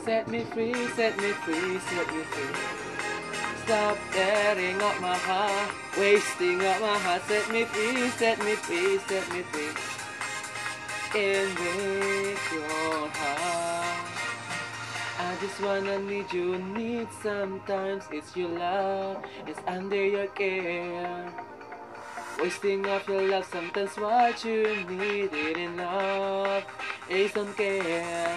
Set me free, set me free, set me free. Stop tearing up my heart, wasting up my heart. Set me free, set me free, set me free. And break your heart. I just wanna need you, need sometimes it's your love, it's under your care. Wasting off your love, sometimes what you need ain't enough, is don't care.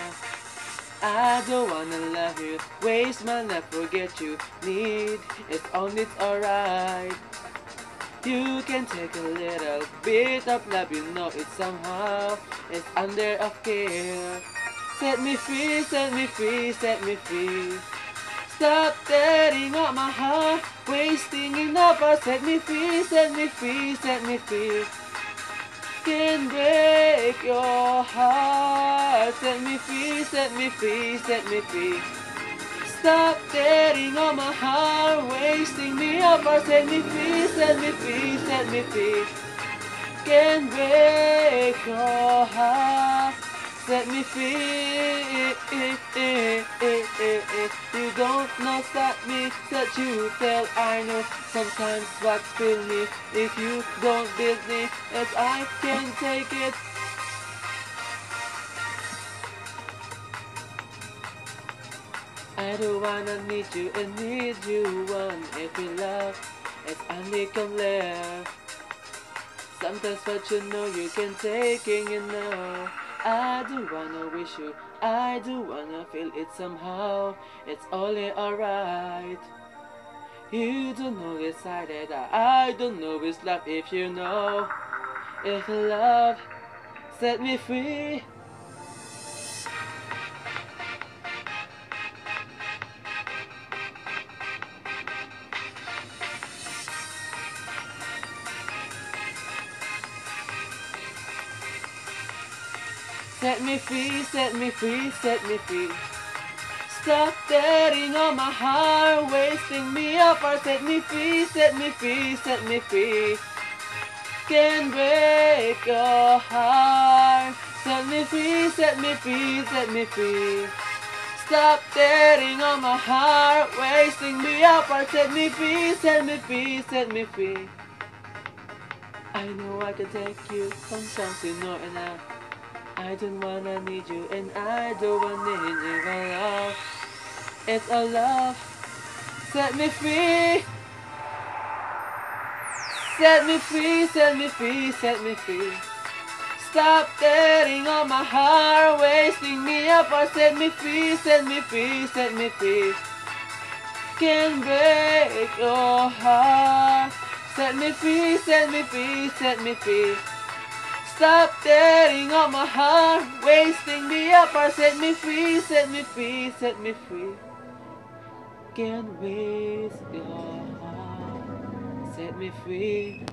I don't wanna love you, waste my life, forget you. Need it's on, it's alright. You can take a little bit of love, you know it somehow. It's under of care. Set me free, set me free, set me free. Stop tearing up my heart, wasting enough. Set me free, set me free, set me free. Can break your heart. Set me free, set me free, set me free. Stop tearing on my heart, wasting me up. Set me free, set me free, set me free. Can break your heart. Set me free. You don't know, stop me, that you tell. I know sometimes what's fill me. If you don't build me, as I can take it. I don't wanna need you and need you one. If you love, it's unclear. Sometimes what you know you can take it, you know. I do wanna wish you, I do wanna feel it somehow. It's only alright. You don't know decided that I don't know it's love. If you know, if love set me free. Set me free, set me free, set me free. Stop tearing on my heart, wasting me up. Or set me free, set me free, set me free. Can break your heart. Set me free, set me free, set me free. Stop tearing on my heart, wasting me up. Or set me free, set me free, set me free. I know I can take you, sometimes you know enough. I don't wanna need you and I don't wanna need you for love. It's a love. Set me free. Set me free, set me free, set me free. Stop tearing on my heart, wasting me up. Or set me free, set me free, set me free. Can break your heart. Set me free, set me free, set me free. Stop tearing on my heart, wasting me up. Or set me free, set me free, set me free. Can't waste your heart. Set me free.